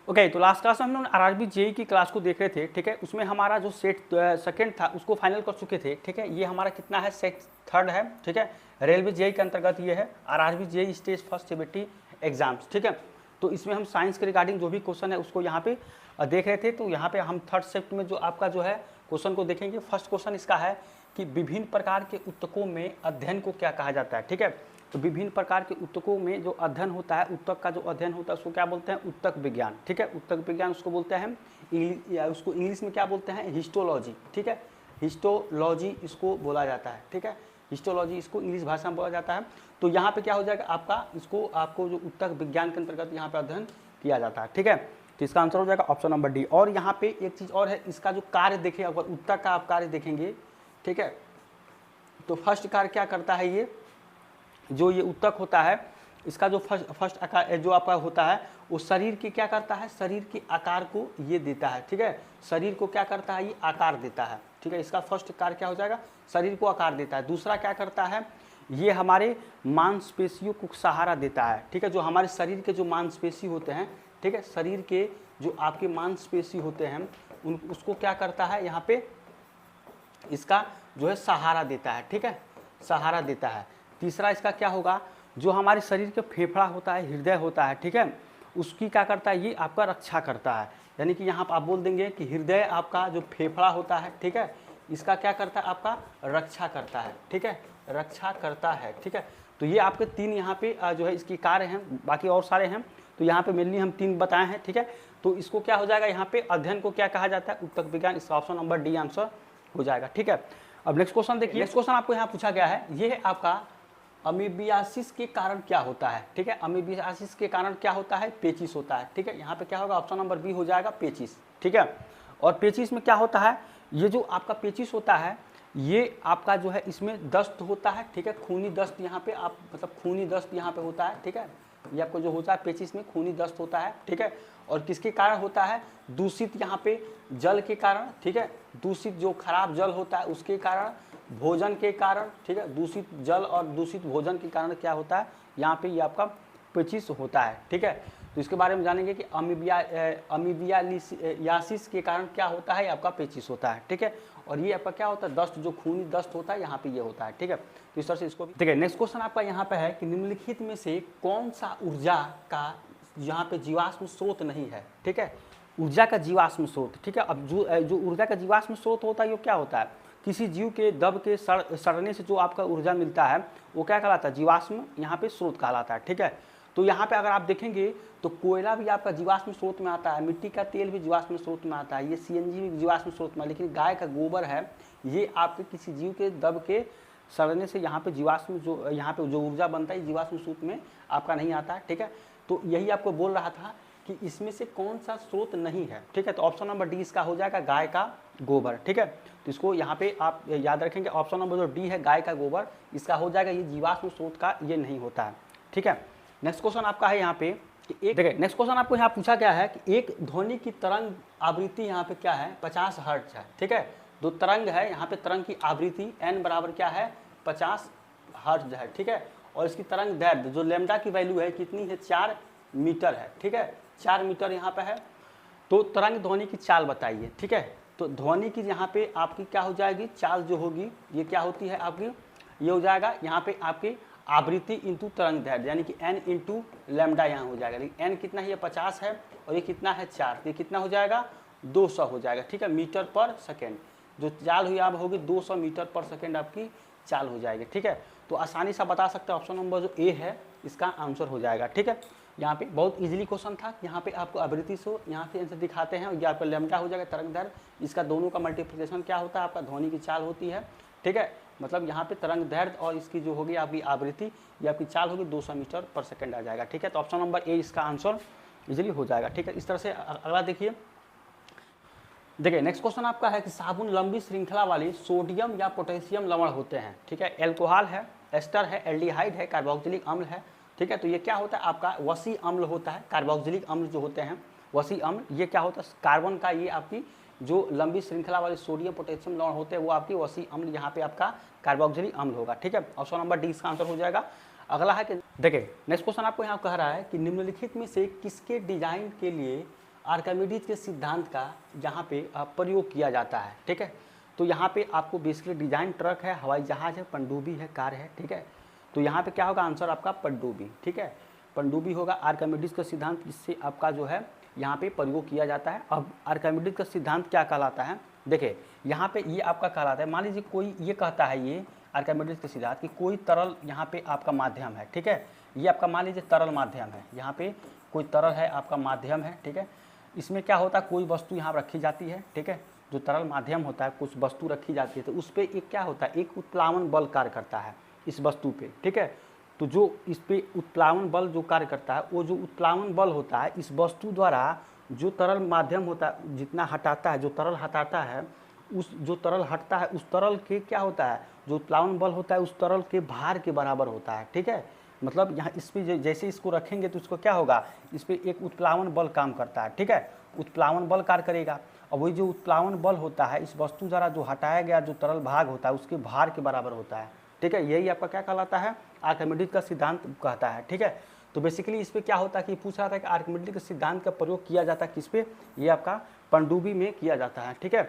Okay, तो last class में हम लोग आरआरबी जेई की क्लास को देख रहे थे, ठीक है। उसमें हमारा जो सेट सेकंड था उसको फाइनल कर चुके थे, ठीक है। ये हमारा कितना है, सेट थर्ड है, ठीक है। रेलवे जेई के अंतर्गत ये है RRB JE stage first CBT exams, ठीक है। तो इसमें हम साइंस के रिगार्डिंग जो भी क्वेश्चन है उसको यहाँ पे देख रहे थे। तो यहाँ पे हम थर्ड शिफ्ट में जो आपका जो है क्वेश्चन को देखेंगे। फर्स्ट क्वेश्चन इसका है कि विभिन्न प्रकार के ऊतकों में अध्ययन को क्या कहा जाता है, ठीक है। तो विभिन्न प्रकार के ऊतकों में जो अध्ययन होता है, ऊतक का जो अध्ययन होता है उसको क्या बोलते हैं, ऊतक विज्ञान, ठीक है। ऊतक विज्ञान उसको बोलते हैं, उसको इंग्लिश में क्या बोलते हैं, हिस्टोलॉजी, ठीक है। हिस्टोलॉजी इसको बोला जाता है, ठीक है। हिस्टोलॉजी इसको इंग्लिश भाषा में बोला जाता है। तो यहाँ पे क्या हो जाएगा आपका, इसको आपको जो ऊतक विज्ञान के अंतर्गत यहाँ पे अध्ययन किया जाता है, ठीक है। तो इसका आंसर हो जाएगा ऑप्शन नंबर डी। और यहाँ पे एक चीज़ और है, इसका जो कार्य देखें, अगर ऊतक का आप कार्य देखेंगे, ठीक है, तो फर्स्ट कार्य क्या करता है, ये जो ये ऊतक होता है इसका जो फर्स्ट आकार जो आपका होता है वो शरीर के क्या करता है, शरीर के आकार को ये देता है, ठीक है। शरीर को क्या करता है, ये आकार देता है, ठीक है। इसका फर्स्ट कार्य क्या हो जाएगा, शरीर को आकार देता है। दूसरा क्या करता है, ये हमारे मांसपेशियों को सहारा देता है, ठीक है। जो हमारे शरीर के जो मांसपेशी होते हैं, ठीक है, शरीर के जो आपके मांसपेशी होते हैं उसको क्या करता है, यहाँ पे इसका जो है सहारा देता है, ठीक है, सहारा देता है। तीसरा इसका क्या होगा, जो हमारे शरीर के फेफड़ा होता है, हृदय होता है, ठीक है, उसकी क्या करता है, ये आपका रक्षा करता है। यानी कि यहाँ पर आप बोल देंगे कि हृदय आपका जो फेफड़ा होता है, ठीक है, इसका क्या करता है, आपका रक्षा करता है, ठीक है, रक्षा करता है, ठीक है। तो ये आपके तीन यहाँ पे जो है इसकी कार्य हैं, बाकी और सारे हैं, तो यहाँ पे मेनली हम तीन बताए हैं, ठीक है। तो इसको क्या हो जाएगा, यहाँ पे अध्ययन को क्या कहा जाता है, ऊतक विज्ञान। इसका ऑप्शन नंबर डी आंसर हो जाएगा, ठीक है। अब नेक्स्ट क्वेश्चन देखिए। नेक्स्ट क्वेश्चन आपको यहाँ पूछा गया है, ये है आपका अमीबियासिस के कारण क्या होता है, ठीक है। अमीबियासिस के कारण क्या होता है, पेचिस होता है, ठीक है। यहाँ पे क्या होगा, ऑप्शन नंबर बी हो जाएगा, पेचिस, ठीक है। और पेचिस में क्या होता है, ये जो आपका पेचिस होता है ये आपका जो है इसमें दस्त होता है, ठीक है। खूनी दस्त यहाँ पे आप मतलब खूनी दस्त यहाँ पे होता है, ठीक है। ये आपको जो होता है पेचिस में खूनी दस्त होता है, ठीक है। और किसके कारण होता है, दूषित यहाँ पे जल के कारण, ठीक है। दूषित जो खराब जल होता है उसके कारण, भोजन के कारण, ठीक है। दूषित जल और दूषित भोजन के कारण क्या होता है, यहाँ पे ये आपका पेचिस होता है, ठीक है। तो इसके बारे में जानेंगे कि अमीबियासिस के कारण क्या होता है, आपका पेचिस होता है, ठीक है। और ये आपका क्या होता है, दस्त, जो खूनी दस्त होता है यहाँ पे ये होता है, ठीक है। तो इस तरह से इसको भी ठीक है। नेक्स्ट क्वेश्चन आपका यहाँ पे है कि निम्नलिखित में से कौन सा ऊर्जा का यहाँ पे जीवाश्म स्रोत नहीं है, ठीक है। ऊर्जा का जीवाश्म स्रोत, ठीक है। अब जो ऊर्जा का जीवाश्म स्रोत होता है वो क्या होता है, किसी जीव के दब के सड़ने से जो आपका ऊर्जा मिलता है वो क्या कहलाता है, जीवाश्म यहाँ पे स्रोत कहलाता है, ठीक है। तो यहाँ पे अगर आप देखेंगे तो कोयला भी आपका जीवाश्म स्रोत में आता है, मिट्टी का तेल भी जीवाश्म स्रोत में आता है, ये सीएनजी भी जीवाश्म स्रोत में। लेकिन गाय का गोबर है ये आपके किसी जीव के दब के सड़ने से यहाँ पे जीवाश्म जो यहाँ पे जो ऊर्जा बनता है जीवाश्म स्रोत में आपका नहीं आता है, ठीक है। तो यही आपको बोल रहा था कि इसमें से कौन सा स्रोत नहीं है, ठीक है। तो ऑप्शन नंबर डी इसका हो जाएगा, गाय का गोबर, ठीक है। तो इसको यहाँ पे आप याद रखेंगे, ऑप्शन नंबर जो डी है गाय का गोबर, इसका हो जाएगा, ये जीवाश्म स्रोत का ये नहीं होता है, ठीक है। नेक्स्ट क्वेश्चन आपका है यहाँ पे कि एक देखिए, नेक्स्ट क्वेश्चन आपको यहाँ पूछा गया है कि एक ध्वनि की तरंग आवृत्ति यहाँ पे क्या है, 50 हर्ट्ज है, ठीक है। दो तरंग है यहाँ पे, तरंग की आवृत्ति n बराबर क्या है, 50 हर्ट्ज है, ठीक है। और इसकी तरंग दैर्घ्य जो लैम्डा की वैल्यू है कितनी है, 4 मीटर है, ठीक है। 4 मीटर यहाँ पे है। तो तरंग ध्वनि की चाल बताइए, ठीक है। तो ध्वनि की यहाँ पे आपकी क्या हो जाएगी, चाल जो होगी ये क्या होती है आपकी, ये हो जाएगा यहाँ पे आपकी आवृत्ति इंटू तरंग दैर्घ्य, यानी कि n इंटू लैम्डा यहाँ हो जाएगा। लेकिन n कितना है, ये 50 है और ये कितना है 4, तो ये कितना हो जाएगा 200 हो जाएगा, ठीक है, मीटर पर सेकेंड। जो चाल हुई आप होगी 200 मीटर पर सेकेंड आपकी चाल हो जाएगी, ठीक है। तो आसानी से बता सकते हैं, ऑप्शन नंबर जो ए है इसका आंसर हो जाएगा, ठीक है। यहाँ पे बहुत इजीली क्वेश्चन था, यहाँ पे आपको आवृत्ति से यहाँ से आंसर दिखाते हैं, ये आपका लैम्डा हो जाएगा तरंग दैर्घ्य, इसका दोनों का मल्टीप्लिकेशन क्या होता है, आपका ध्वनि की चाल होती है, ठीक है। मतलब यहाँ पे तरंग दैर्घ्य और इसकी जो होगी आपकी आवृत्ति, ये आपकी चाल होगी 200 मीटर पर सेकंड आ जाएगा, ठीक है। तो ऑप्शन नंबर ए इसका आंसर इजीली हो जाएगा, ठीक है। इस तरह से अगला देखिए, नेक्स्ट क्वेश्चन आपका है कि साबुन लंबी श्रृंखला वाली सोडियम या पोटेशियम लवण होते हैं, ठीक है। एल्कोहल है, एस्टर है, एल्डिहाइड है, कार्बोक्सिलिक अम्ल है, ठीक है। तो ये क्या होता है आपका वसी अम्ल होता है, कार्बोक्सिलिक अम्ल जो होते हैं वसी अम्ल, ये क्या होता है कार्बन का, ये आपकी जो लंबी श्रृंखला वाले सोडियम पोटेशियम लवण होते हैं वो आपकी वसी अम्ल, यहाँ पे आपका कार्बोक्सिलिक अम्ल होगा, ठीक है। ऑप्शन नंबर डी इसका आंसर हो जाएगा। अगला है कि देखिए नेक्स्ट क्वेश्चन आपको यहाँ कह रहा है कि निम्नलिखित में से किसके डिजाइन के लिए आर्किमिडीज के सिद्धांत का यहाँ पे प्रयोग किया जाता है। ठीक है, तो यहाँ पे आपको बेसिकली डिजाइन ट्रक है, हवाई जहाज है, पनडुब्बी है, कार है। ठीक है, तो यहाँ पे क्या होगा आंसर आपका पनडुब्बी। ठीक है, पनडुब्बी होगा आर्किमिडीज का सिद्धांत, जिससे आपका जो है यहाँ पे प्रयोग किया जाता है। अब आर्किमिडीज का सिद्धांत क्या कहलाता है, देखिए यहाँ पे ये आपका कहलाता है, मान लीजिए कोई ये कहता है, ये आर्किमिडीज का सिद्धांत कि कोई तरल यहाँ पे आपका माध्यम है। ठीक है, ये आपका मान लीजिए तरल माध्यम है, यहाँ पे कोई तरल है आपका माध्यम है। ठीक है, इसमें क्या होता है, कोई वस्तु यहाँ रखी जाती है। ठीक है, जो तरल माध्यम होता है कुछ वस्तु रखी जाती है, तो उस पर एक क्या होता है, एक उत्प्लावन बल कार्य करता है इस वस्तु पे। ठीक है, तो जो इस पे उत्प्लावन बल जो कार्य करता है, वो जो उत्प्लावन बल होता है इस वस्तु द्वारा जो तरल माध्यम होता है जितना हटाता है, जो तरल हटाता है, उस जो तरल हटता है उस तरल के क्या होता है, जो उत्प्लावन बल होता है उस तरल के भार के बराबर होता है। ठीक है, मतलब यहाँ इस पर जैसे इसको रखेंगे तो इसको क्या होगा, इस पर एक उत्प्लावन बल काम करता है। ठीक है, उत्प्लावन बल कार्य करेगा, और वही जो उत्प्लावन बल होता है इस वस्तु द्वारा जो हटाया गया जो तरल भाग होता है उसके भार के बराबर होता है। ठीक है, यही आपका क्या कहलाता है, आर्किमिडीज का सिद्धांत कहता है। ठीक है, तो बेसिकली इस पर क्या होता है कि पूछ रहा था कि आर्किमिडीज के सिद्धांत का प्रयोग किया जाता है किस पे, ये आपका पनडुब्बी में किया जाता है। ठीक है,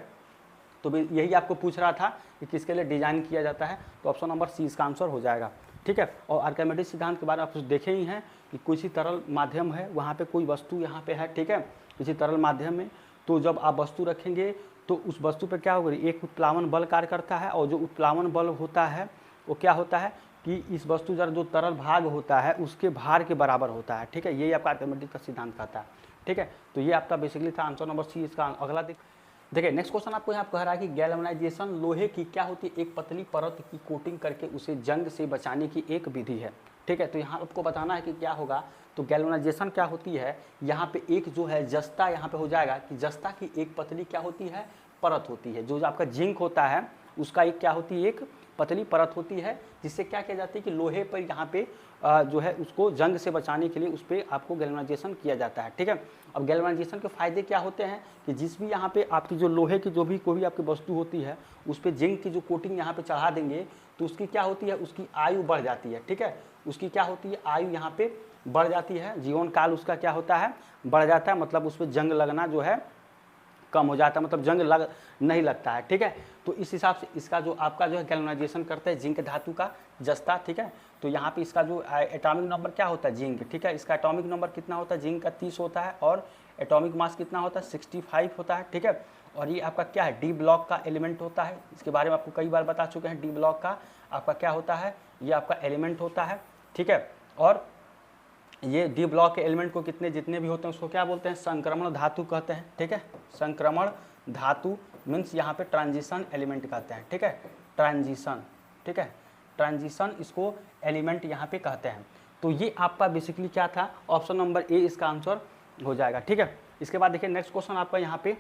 तो यही आपको पूछ रहा था कि किसके लिए डिजाइन किया जाता है, तो ऑप्शन नंबर सी इसका आंसर हो जाएगा। ठीक है, और आर्किमिडीज सिद्धांत के बारे में आप देखे ही हैं कि किसी तरल माध्यम है, वहाँ पे कोई वस्तु यहाँ पे है। ठीक है, किसी तरल माध्यम में, तो जब आप वस्तु रखेंगे तो उस वस्तु पे क्या होगा, एक उत्प्लावन बल कार्य करता है, और जो उत्प्लावन बल होता है वो क्या होता है कि इस वस्तु द्वारा जो तरल भाग होता है उसके भार के बराबर होता है। ठीक है, यही आपका आर्किमिडीज का सिद्धांत कहता है। ठीक है, तो ये आपका बेसिकली था आंसर नंबर सी इसका। अगला देखिए नेक्स्ट क्वेश्चन आपको यहाँ कह रहा है कि गैल्वेनाइजेशन लोहे की क्या होती है, एक पतली परत की कोटिंग करके उसे जंग से बचाने की एक विधि है। ठीक है, तो यहाँ आपको बताना है कि क्या होगा, तो गैल्वेनाइजेशन क्या होती है, यहाँ पे एक जो है जस्ता यहाँ पे हो जाएगा कि जस्ता की एक पतली क्या होती है, परत होती है। जो आपका जिंक होता है उसका एक क्या होती है, एक पतली परत होती है, जिससे क्या किया जाता है कि लोहे पर यहाँ पे जो है उसको जंग से बचाने के लिए उस पर आपको गैल्वेनाइजेशन किया जाता है। ठीक है, अब गैल्वेनाइजेशन के फायदे क्या होते हैं कि जिस भी यहाँ पे आपकी जो लोहे की जो भी कोई भी आपकी वस्तु होती है उस पर जिंक की जो कोटिंग यहाँ पे चढ़ा देंगे तो उसकी क्या होती है, उसकी आयु बढ़ जाती है। ठीक है, उसकी क्या होती है, आयु यहाँ पे बढ़ जाती है, जीवन काल उसका क्या होता है, बढ़ जाता है, मतलब उस पर जंग लगना जो है कम हो जाता है, मतलब जंग नहीं लगता है। ठीक है, तो इस हिसाब से इसका जो आपका जो है गैल्वेनाइजेशन करता है जिंक धातु का जस्ता। ठीक है, तो यहाँ पे इसका जो एटॉमिक नंबर क्या होता है, जिंक। ठीक है, इसका एटॉमिक नंबर कितना होता है, जिंक का 30 होता है, और एटॉमिक मास कितना होता है, 65 होता है। ठीक है, और ये आपका क्या है, डी ब्लॉक का एलिमेंट होता है, इसके बारे में आपको कई बार बता चुके हैं। डी ब्लॉक का आपका क्या होता है, ये आपका एलिमेंट होता है। ठीक है, और ये डी ब्लॉक के एलिमेंट को जितने भी होते हैं उसको क्या बोलते हैं, संक्रमण धातु कहते हैं। ठीक है, संक्रमण धातु मीन्स यहाँ पे ट्रांजिशन एलिमेंट कहते हैं। ठीक है, ट्रांजिशन। ठीक है, ट्रांजिशन इसको एलिमेंट यहाँ पे कहते हैं। तो ये आपका बेसिकली क्या था, ऑप्शन नंबर ए इसका आंसर हो जाएगा। ठीक है, इसके बाद देखिए नेक्स्ट क्वेश्चन आपका यहाँ पे,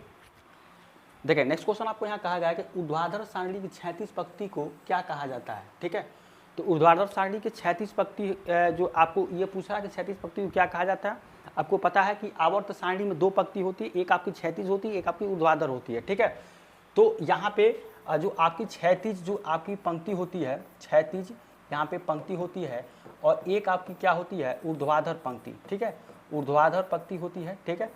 देखिए नेक्स्ट क्वेश्चन आपको यहाँ कहा गया है कि ऊर्ध्वाधर सारणी की 36 पंक्ति को क्या कहा जाता है। ठीक है, तो ऊर्ध्वाधर सारणी के 36 पंक्ति जो आपको ये पूछ रहा है कि 36 पंक्ति को क्या कहा जाता है। आपको पता है कि आवर्त सारणी में 2 पंक्ति होती है, एक आपकी क्षैतिज होती है, एक आपकी ऊर्ध्वाधर होती है। ठीक है, तो यहाँ पे जो आपकी क्षैतिज जो आपकी पंक्ति होती है, क्षैतिज यहाँ पे पंक्ति होती है, और एक आपकी क्या होती है, ऊर्ध्वाधर पंक्ति। ठीक है, ऊर्ध्वाधर पंक्ति होती है। ठीक है,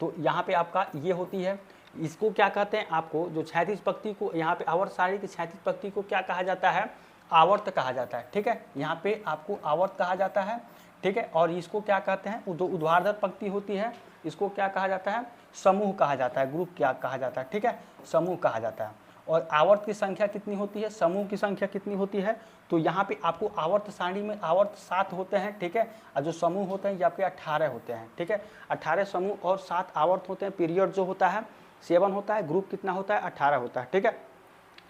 तो यहाँ पे आपका ये होती है, इसको क्या कहते हैं, आपको जो क्षैतिज पंक्ति को यहाँ पे आवर्त सारणी की क्षैतिज पंक्ति को क्या कहा जाता है, आवर्त कहा जाता है। ठीक है, यहाँ पे आपको आवर्त कहा जाता है। ठीक है, और इसको क्या कहते हैं, जो ऊर्ध्वाधर पंक्ति होती है इसको क्या कहा जाता है, समूह कहा जाता है, ग्रुप क्या कहा जाता है। ठीक है, समूह कहा जाता है। और आवर्त की संख्या कितनी होती है, समूह की संख्या कितनी होती है, तो यहाँ पे आपको आवर्त सारणी में आवर्त 7 होते हैं। ठीक है, और जो समूह होते हैं ये आपके 18 होते हैं। ठीक है, 18 समूह और 7 आवर्त होते हैं। पीरियड जो होता है 7 होता है, ग्रुप कितना होता है, 18 होता है। ठीक है,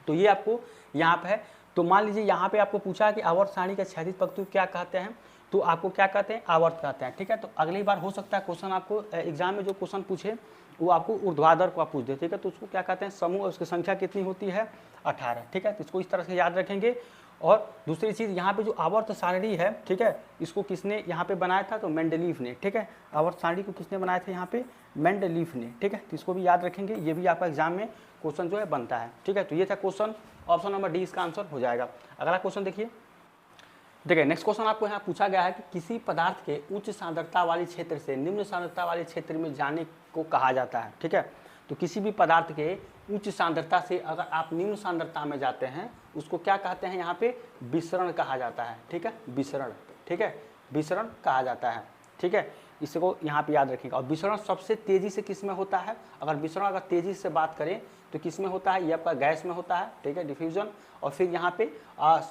तो ये आपको यहाँ पे है। तो मान लीजिए यहाँ पे आपको पूछा है कि आवर्त सारणी के क्षैतिज पंक्ति को क्या कहते हैं, तो आपको क्या कहते हैं, आवर्त कहते हैं। ठीक है, तो अगली बार हो सकता है क्वेश्चन आपको एग्जाम में जो क्वेश्चन पूछे वो आपको ऊर्ध्वाधर को आप पूछ दे। ठीक है, तो उसको क्या कहते हैं, समूह, और उसकी संख्या कितनी होती है, 18। ठीक है, तो इसको इस तरह से याद रखेंगे। और दूसरी चीज़ यहाँ पे जो आवर्त सारणी है, ठीक है, इसको किसने यहाँ पे बनाया था, तो मेंडलीफ ने। ठीक है, आवर्त सारणी को किसने बनाया था यहाँ पे, मेंडलीफ ने। ठीक है, तो इसको भी याद रखेंगे, ये भी आपका एग्जाम में क्वेश्चन जो है बनता है। ठीक है, तो ये था क्वेश्चन, ऑप्शन नंबर डी इसका आंसर हो जाएगा। अगला क्वेश्चन देखिए, नेक्स्ट क्वेश्चन आपको यहाँ पूछा गया है कि किसी पदार्थ के उच्च सांद्रता वाले क्षेत्र से निम्न सांद्रता वाले क्षेत्र में जाने को कहा जाता है। ठीक है, तो किसी भी पदार्थ के उच्च सांद्रता से अगर आप निम्न सांद्रता में जाते हैं उसको क्या कहते हैं, यहाँ पे विसरण कहा जाता है। ठीक है, विसरण, ठीक है, विसरण कहा जाता है। ठीक है, इसको यहाँ पे याद रखिएगा। और विसरण सबसे तेजी से किस में होता है, अगर विसरण अगर तेजी से बात करें तो किस में होता है, ये आपका गैस में होता है। ठीक है, डिफ्यूजन। और फिर यहाँ पे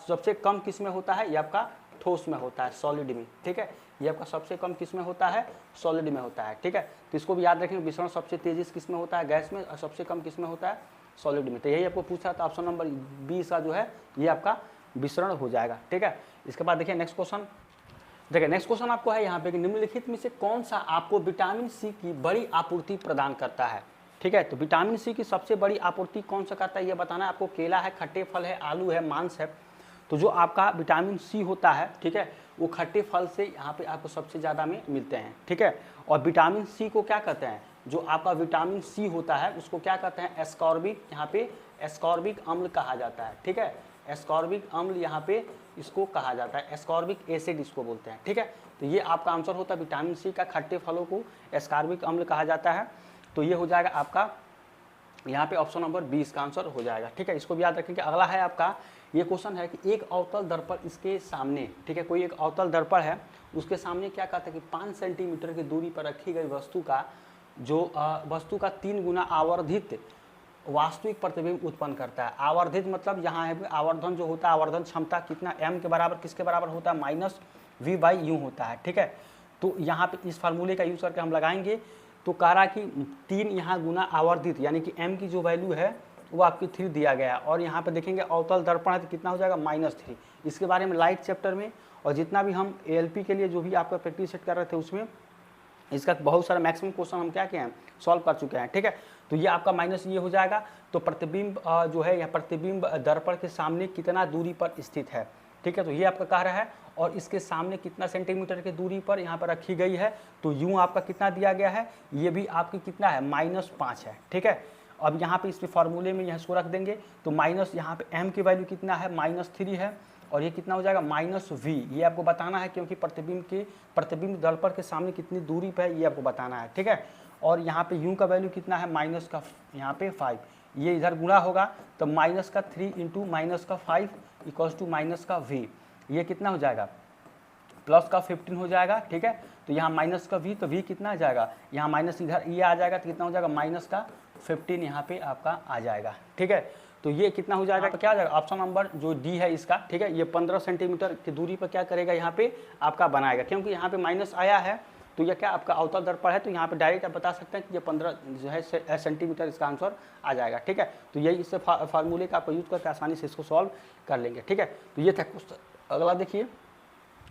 सबसे कम किस में होता है, ये आपका ठोस में होता है, सॉलिड में। ठीक है, ये आपका सबसे कम किस में होता है, सॉलिड में होता है। ठीक है, तो इसको भी याद रखेंगे, विसरण सबसे तेजी से किस में होता है, गैस में, और सबसे कम किस में होता है, सॉलिड में। तो यही आपको पूछा था, ऑप्शन नंबर 20 का जो है ये आपका विसरण हो जाएगा। ठीक है, इसके बाद देखिए नेक्स्ट क्वेश्चन। देखिए नेक्स्ट क्वेश्चन आपको है यहाँ पे कि निम्नलिखित में से कौन सा आपको विटामिन सी की बड़ी आपूर्ति प्रदान करता है। ठीक है, तो विटामिन सी की सबसे बड़ी आपूर्ति कौन सा करता है ये बताना है आपको। केला है, खट्टे फल है, आलू है, मांस है। तो जो आपका विटामिन सी होता है, ठीक है, वो खट्टे फल से यहाँ पे आपको सबसे ज़्यादा में मिलते हैं। ठीक है, और विटामिन सी को क्या कहते हैं, जो आपका विटामिन सी होता है उसको क्या कहते हैं, एस्कॉर्बिक, यहाँ पे एस्कॉर्बिक अम्ल कहा जाता है। ठीक है, एस्कॉर्बिक अम्ल यहाँ पे इसको कहा जाता है, एस्कॉर्बिक एसिड इसको बोलते हैं। ठीक है, तो ये आपका आंसर होता है विटामिन सी का, खट्टे फलों को एस्कॉर्बिक अम्ल कहा जाता है। तो ये हो जाएगा आपका यहाँ पे ऑप्शन नंबर 20 का आंसर हो जाएगा। ठीक है, इसको भी याद रखेंगे। अगला है आपका, ये क्वेश्चन है कि एक अवतल दर्पण इसके सामने, ठीक है, कोई एक अवतल दर्पण है, उसके सामने क्या कहता है कि 5 सेंटीमीटर की दूरी पर रखी गई वस्तु का जो वस्तु का 3 गुना आवर्धित वास्तविक प्रतिबिंब उत्पन्न करता है। आवर्धित मतलब यहाँ है आवर्धन जो होता है, आवर्धन क्षमता कितना m के बराबर, किसके बराबर होता है, -v/u होता है। ठीक है, तो यहाँ पे इस फार्मूले का यूज करके हम लगाएंगे तो कह रहा कि 3 यहाँ गुना आवर्धित, यानी कि m की जो वैल्यू है वो आपकी 3 दिया गया। और यहाँ पे देखेंगे अवतल दर्पण है तो कितना हो जाएगा, -3। इसके बारे में लाइट चैप्टर में और जितना भी हम ALP के लिए जो भी आपका प्रैक्टिस सेट कर रहे थे उसमें इसका बहुत सारा मैक्सिमम क्वेश्चन हम क्या किए हैं, सॉल्व कर चुके हैं। ठीक है, तो ये आपका माइनस ये हो जाएगा। तो प्रतिबिंब जो है यह प्रतिबिंब दर्पण के सामने कितना दूरी पर स्थित है। ठीक है, तो ये आपका कह रहा है और इसके सामने कितना सेंटीमीटर की दूरी पर यहाँ पर रखी गई है। तो यूँ आपका कितना दिया गया है, ये भी आपकी कितना है, -5 है। ठीक है, अब यहाँ पे इसके फार्मूले में यहाँ इसको रख देंगे तो माइनस यहाँ पे m की वैल्यू कितना है, -3 है। और ये कितना हो जाएगा, -v। ये आपको बताना है क्योंकि प्रतिबिंब दर्पण के सामने कितनी दूरी पर है ये आपको बताना है। ठीक है, और यहाँ पे u का वैल्यू कितना है, माइनस का यहाँ पे 5, ये इधर गुणा होगा तो -3 × -5 इक्वल्स टू -v। ये कितना हो जाएगा, +15 हो जाएगा। ठीक है, तो यहाँ -v, तो v कितना आ जाएगा, यहाँ माइनस इधर ये आ जाएगा तो कितना हो जाएगा, -15 यहाँ पे आपका आ जाएगा। ठीक है, तो ये कितना हो जाएगा, तो क्या आ जाएगा, ऑप्शन नंबर जो डी है इसका। ठीक है, ये 15 सेंटीमीटर की दूरी पर क्या करेगा, यहाँ पे आपका बनाएगा। क्योंकि यहाँ पे माइनस आया है तो ये क्या आपका अवतल दर्पण है, तो यहाँ पे डायरेक्ट आप बता सकते हैं कि ये 15 जो है सेंटीमीटर इसका आंसर आ जाएगा। ठीक है, तो यही इससे फार्मूले का आप यूज़ करके आसानी से इसको सॉल्व कर लेंगे। ठीक है, तो ये था क्वेश्चन। अगला देखिए,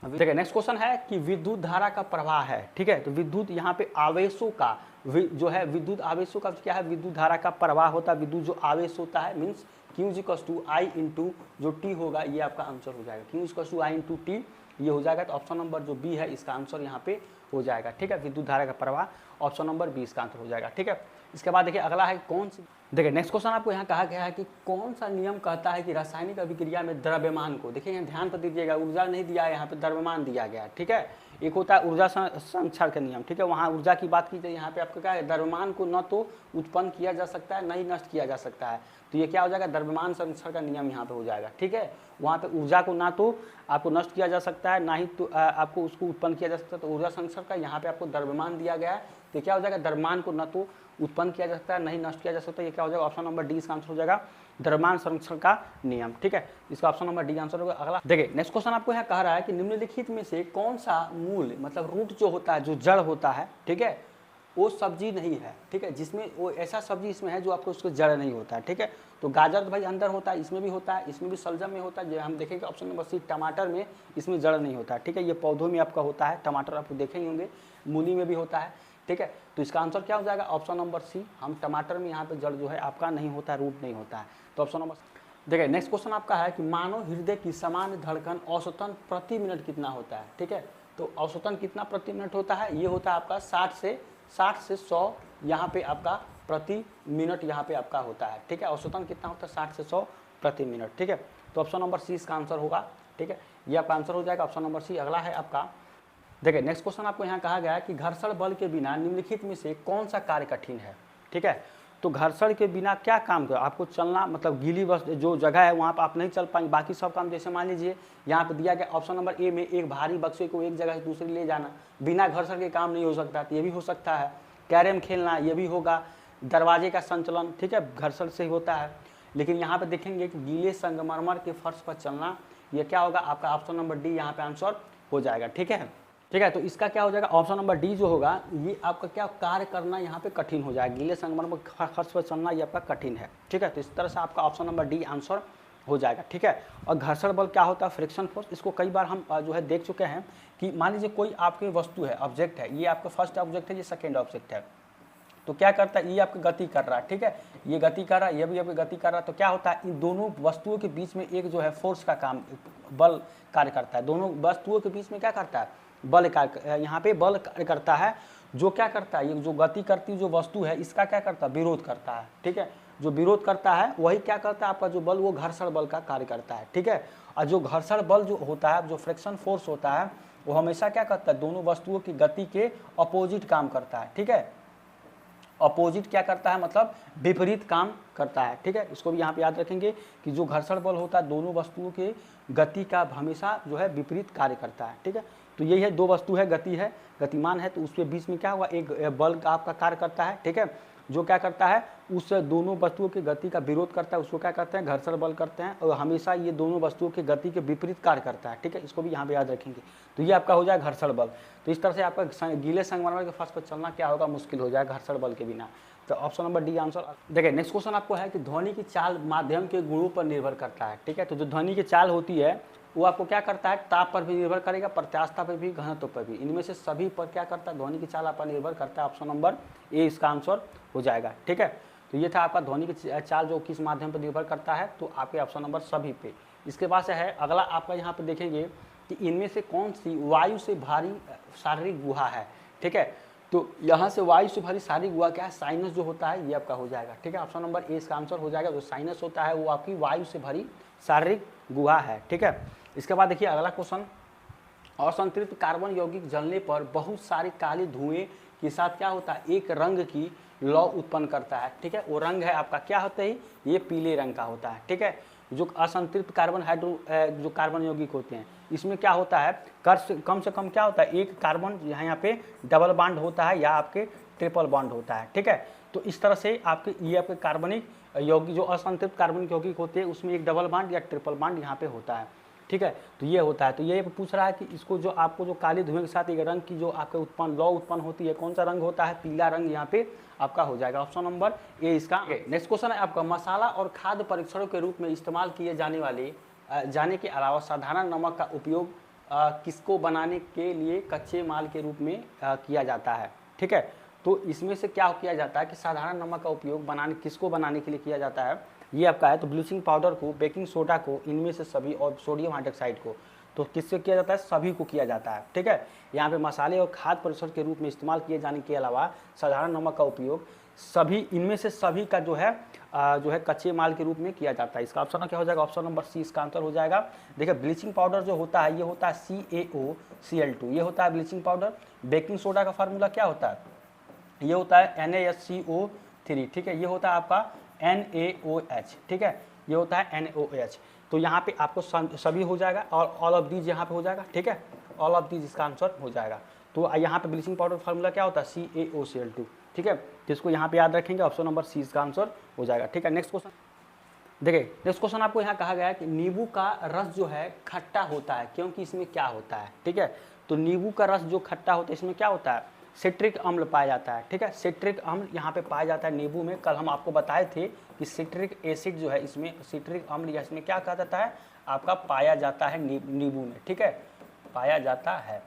देखिए नेक्स्ट क्वेश्चन है कि विद्युत धारा का प्रवाह है। ठीक है, तो विद्युत यहाँ पे आवेशों का जो है, विद्युत आवेशों का क्या है, विद्युत धारा का प्रवाह होता है। विद्युत जो आवेश होता है मीन्स Q=I × जो T होगा, ये आपका आंसर हो जाएगा। Q=I × T ये हो जाएगा। तो ऑप्शन नंबर जो बी है इसका आंसर यहाँ पे हो जाएगा। ठीक है, विद्युत धारा का प्रवाह ऑप्शन नंबर 20 का आंसर हो जाएगा। ठीक है, इसके बाद देखिए अगला है कौन सी, देखिए नेक्स्ट क्वेश्चन आपको यहाँ कहा गया है कि कौन सा नियम कहता है कि रासायनिक अभिक्रिया में द्रव्यमान को, देखिए यहाँ ध्यान पर दीजिएगा, ऊर्जा नहीं दिया है, यहाँ पे द्रव्यमान दिया गया है। ठीक है, एक होता है ऊर्जा संरक्षण का नियम। ठीक है, वहाँ ऊर्जा की बात की जाए, यहाँ पे आपका क्या है, द्रव्यमान को न तो उत्पन्न किया जा सकता है न ही नष्ट किया जा सकता है। तो ये क्या हो जाएगा, द्रव्यमान संरक्षण का नियम यहाँ पे हो जाएगा। ठीक है, वहाँ पे ऊर्जा को ना तो आपको नष्ट किया जा सकता है ना ही तो आपको उसको उत्पन्न किया जा सकता है। तो ऊर्जा संरक्षण का यहाँ पे आपको द्रव्यमान दिया गया है, तो क्या हो जाएगा, द्रव्यमान को न तो उत्पन्न किया जा सकता है नहीं नष्ट किया जा सकता है। ये क्या हो जाएगा, ऑप्शन नंबर डी इसका आंसर हो जाएगा, द्रव्यमान संरक्षण का नियम। ठीक है, इसका ऑप्शन नंबर डी आंसर होगा। अगला देखिए नेक्स्ट क्वेश्चन आपको यहाँ कह रहा है कि निम्नलिखित में से कौन सा मूल मतलब रूट जो होता है, जो जड़ होता है, ठीक है, वो सब्जी नहीं है। ठीक है, जिसमें वो ऐसा सब्जी इसमें है जो आपको उसको जड़ नहीं होता है। ठीक है, तो गाजर तो भाई अंदर होता है, इसमें भी होता है, इसमें भी सलजम में होता है। जो हम देखेंगे ऑप्शन नंबर सी, टमाटर में इसमें जड़ नहीं होता है। ठीक है, ये पौधों में आपका होता है, टमाटर आपको देखेंगे होंगे, मूली में भी होता है। ठीक है, तो इसका आंसर क्या हो जाएगा, ऑप्शन नंबर सी। हम टमाटर में यहाँ पे जड़ जो है आपका नहीं होता है, रूट नहीं होता है। तो ऑप्शन नंबर, देखिए नेक्स्ट क्वेश्चन आपका है कि मानव हृदय की सामान्य धड़कन औसतन प्रति मिनट कितना होता है। ठीक है, तो औसतन कितना प्रति मिनट होता है, ये होता है आपका 60 से 100 यहाँ पे आपका प्रति मिनट यहाँ पे आपका होता है। ठीक है, औसतन कितना होता है, 60 से 100 प्रति मिनट। ठीक है, तो ऑप्शन नंबर सी इसका आंसर होगा। ठीक है, ये आपका आंसर हो जाएगा, ऑप्शन नंबर सी। अगला है आपका, देखिए नेक्स्ट क्वेश्चन आपको यहाँ कहा गया है कि घर्षण बल के बिना निम्नलिखित में से कौन सा कार्य कठिन है। ठीक है, तो घर्षण के बिना क्या काम करो, आपको चलना, मतलब गीली वस्तु जो जगह है वहाँ पर आप नहीं चल पाएंगे, बाकी सब काम जैसे मान लीजिए यहाँ पे दिया गया ऑप्शन नंबर ए में एक भारी बक्से को एक जगह से दूसरी ले जाना, बिना घर्षण के काम नहीं हो सकता, तो ये भी हो सकता है। कैरम खेलना ये भी होगा, दरवाजे का संचलन, ठीक है, घर्षण से ही होता है। लेकिन यहाँ पे देखेंगे कि गीले संगमरमर के फर्श पर चलना, ये क्या होगा, आपका ऑप्शन नंबर डी यहाँ पे आंसर हो जाएगा। ठीक है, ठीक है, तो इसका क्या हो जाएगा, ऑप्शन नंबर डी जो होगा ये आपका क्या कार्य करना यहाँ पे कठिन हो जाएगा, गीले संगमरमर पर फर्श पर चलना ये आपका कठिन है। ठीक है, तो इस तरह से आपका ऑप्शन नंबर डी आंसर हो जाएगा। ठीक है, और घर्षण बल क्या होता है, फ्रिक्शन फोर्स, इसको कई बार हम जो है देख चुके हैं कि मान लीजिए कोई आपकी वस्तु है, ऑब्जेक्ट है, ये आपका फर्स्ट ऑब्जेक्ट है, ये सेकेंड ऑब्जेक्ट है, तो क्या करता है, ये आपकी गति कर रहा है। ठीक है, ये गति कर रहा है, ये भी आपकी गति कर रहा है, तो क्या होता है, इन दोनों वस्तुओं के बीच में एक जो है फोर्स का काम, बल कार्य करता है, दोनों वस्तुओं के बीच में क्या करता है, बल कार्य, यहाँ पे बल कार्य करता है, जो क्या करता है, ये जो गति करती जो वस्तु है इसका क्या करता है, विरोध करता है। ठीक है, जो विरोध करता है वही क्या करता है, आपका जो बल वो घर्षण बल का कार्य करता है। ठीक है, और जो घर्षण बल जो होता है, जो फ्रिक्शन फोर्स होता है, वो हमेशा क्या करता है, दोनों वस्तुओं की गति के अपोजिट काम करता है। ठीक है, अपोजिट क्या करता है, मतलब विपरीत काम करता है। ठीक है, इसको भी यहाँ पे याद रखेंगे कि जो घर्षण बल होता है दोनों वस्तुओं के गति का हमेशा जो है विपरीत कार्य करता है। ठीक है, तो यही है, दो वस्तु है, गति है, गतिमान है, तो उसके बीच में क्या हुआ, एक बल का आपका कार्य करता है। ठीक है, जो क्या करता है, उस दोनों वस्तुओं की गति का विरोध करता है, उसको क्या करते हैं, घर्षण बल करते हैं, और हमेशा ये दोनों वस्तुओं की गति के विपरीत कार्य करता है। ठीक है, इसको भी यहाँ पे याद रखेंगे, तो ये आपका हो जाएगा घर्षण बल। तो इस तरह से आपका गीले संगमरमर के फर्श पर चलना क्या होगा, मुश्किल हो जाएगा घर्षण बल के बिना। तो ऑप्शन नंबर डी आंसर। देखिए नेक्स्ट क्वेश्चन आपको है कि ध्वनि की चाल माध्यम के गुणों पर निर्भर करता है। ठीक है, तो जो ध्वनि की चाल होती है वो आपको क्या करता है, ताप पर भी निर्भर करेगा, प्रत्यास्थता पर भी, घनत्व पर भी, इनमें से सभी पर क्या करता है, ध्वनि की चाल आप पर निर्भर करता है। ऑप्शन नंबर ए इसका आंसर हो जाएगा। ठीक है, तो ये था आपका ध्वनि की चाल जो किस माध्यम पर निर्भर करता है, तो आपके ऑप्शन नंबर सभी पे। इसके बाद से है अगला आपका, यहाँ पे देखेंगे कि इनमें से कौन सी वायु से भारी शारीरिक गुहा है। ठीक है, तो यहाँ से वायु से भारी शारीरिक गुहा क्या है, साइनस जो होता है ये आपका हो जाएगा। ठीक है, ऑप्शन नंबर ए इसका आंसर हो जाएगा। जो साइनस होता है वो आपकी वायु से भरी शारीरिक गुहा है। ठीक है, इसके बाद देखिए अगला क्वेश्चन, असंतृप्त कार्बन यौगिक जलने पर बहुत सारे काले धुएं के साथ क्या होता है, एक रंग की लौ उत्पन्न करता है। ठीक है, वो रंग है आपका क्या होता है, ये पीले रंग का होता है। ठीक है, जो असंतृप्त कार्बन जो कार्बन यौगिक होते हैं इसमें क्या होता है, कम से कम क्या होता है, एक कार्बन यहाँ पे डबल बॉन्ड होता है या आपके ट्रिपल बॉन्ड होता है। ठीक है, तो इस तरह से आपके ये आपके कार्बनिक यौगिक जो असंतृप्त कार्बनिक यौगिक होते हैं उसमें एक डबल बॉन्ड या ट्रिपल बॉन्ड यहाँ पे होता है। ठीक है, तो ये होता है। तो ये पूछ रहा है कि इसको जो आपको जो काले धुएं के साथ एक रंग की जो आपके लौ उत्पन्न होती है, कौन सा रंग होता है, पीला रंग यहाँ पे आपका हो जाएगा। ऑप्शन नंबर ए इसका। नेक्स्ट क्वेश्चन है आपका, मसाला और खाद्य परीक्षणों के रूप में इस्तेमाल किए जाने के अलावा साधारण नमक का उपयोग किसको बनाने के लिए कच्चे माल के रूप में किया जाता है। ठीक है, तो इसमें से क्या किया जाता है कि साधारण नमक का उपयोग किसको बनाने के लिए किया जाता है, ये आपका है। तो ब्लीचिंग पाउडर को, बेकिंग सोडा को, इनमें से सभी, और सोडियम हाइड्रोक्साइड को, तो किससे किया जाता है, सभी को किया जाता है। ठीक है, यहाँ पे मसाले और खाद्य परीक्षण के रूप में इस्तेमाल किए जाने के अलावा साधारण नमक का उपयोग सभी, इनमें से सभी का जो है कच्चे माल के रूप में किया जाता है। इसका ऑप्शन क्या हो जाएगा, ऑप्शन नंबर सी इसका आंसर हो जाएगा। देखिए ब्लीचिंग पाउडर जो होता है ये होता है CaOCl2, ये होता है ब्लीचिंग पाउडर। बेकिंग सोडा का फार्मूला क्या होता है, ये होता है NaSCO3। ठीक है, ये होता है आपका NaOH। ठीक है, ये होता है NaOH। तो यहाँ पे आपको सभी हो जाएगा और ऑल ऑफ दीज यहाँ पे हो जाएगा। ठीक है, ऑल ऑफ दीज इसका आंसर हो जाएगा। तो यहाँ पे ब्लीचिंग पाउडर फार्मूला क्या होता है, CaOCl2। ठीक है, जिसको यहाँ पे याद रखेंगे, ऑप्शन नंबर सी इसका आंसर हो जाएगा। ठीक है, नेक्स्ट क्वेश्चन देखिए, नेक्स्ट क्वेश्चन आपको यहाँ कहा गया है कि नींबू का रस जो है खट्टा होता है क्योंकि इसमें क्या होता है। ठीक है, तो नींबू का रस जो खट्टा होता है इसमें क्या होता है, सिट्रिक अम्ल पाया जाता है। ठीक है, सिट्रिक अम्ल यहाँ पे पाया जाता है नींबू में। कल हम आपको बताए थे कि सिट्रिक एसिड जो है इसमें, सिट्रिक अम्ल या इसमें क्या कहा जाता है, आपका पाया जाता है नींबू में। ठीक है, पाया जाता है।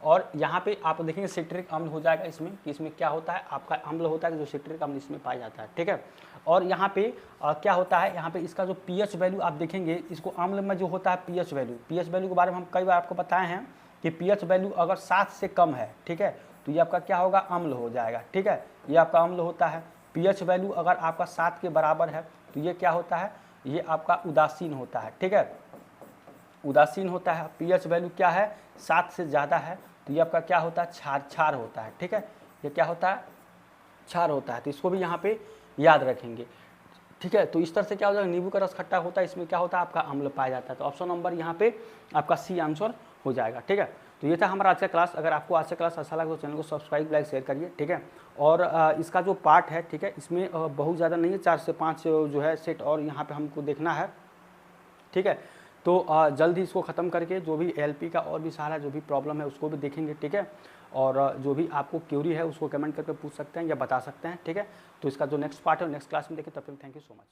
और यहाँ पे आप देखेंगे सिट्रिक अम्ल हो जाएगा इसमें, कि इसमें क्या होता है, आपका अम्ल होता है जो सिट्रिक अम्ल इसमें पाया जाता है। ठीक है, और यहाँ पे क्या होता है, यहाँ पे इसका जो pH वैल्यू आप देखेंगे, इसको अम्ल में जो होता है pH वैल्यू के बारे में हम कई बार आपको बताए हैं कि pH वैल्यू अगर 7 से कम है, ठीक है, तो ये आपका क्या होगा, अम्ल हो जाएगा। ठीक है, ये आपका अम्ल होता है। pH वैल्यू अगर आपका 7 के बराबर है तो ये क्या होता है, ये आपका उदासीन होता है। ठीक है, उदासीन होता है। pH वैल्यू क्या है, 7 से ज़्यादा है तो ये आपका क्या होता है, क्षार होता है। ठीक है, ये क्या होता है, क्षार होता है। तो इसको भी यहाँ पे याद रखेंगे। ठीक है, तो इस तरह से क्या हो जाएगा, नींबू का रस खट्टा होता है, इसमें क्या होता है आपका अम्ल पाया जाता है। तो ऑप्शन नंबर यहाँ पे आपका सी आंसर हो जाएगा। ठीक है, तो ये था हमारा आज का क्लास। अगर आपको आज का क्लास अच्छा लगा तो चैनल को सब्सक्राइब, लाइक, शेयर करिए। ठीक है, और इसका जो पार्ट है, ठीक है, इसमें बहुत ज़्यादा नहीं है, 4 से 5 जो है सेट और यहाँ पे हमको देखना है। ठीक है, तो जल्द ही इसको ख़त्म करके जो भी एलपी का और भी सारा जो भी प्रॉब्लम है उसको भी देखेंगे। ठीक है, और जो भी आपको क्यूरी है उसको कमेंट करके पूछ सकते हैं या बता सकते हैं। ठीक है, तो इसका जो नेक्स्ट पार्ट है नेक्स्ट क्लास में देखें। तब तक थैंक यू सो मच।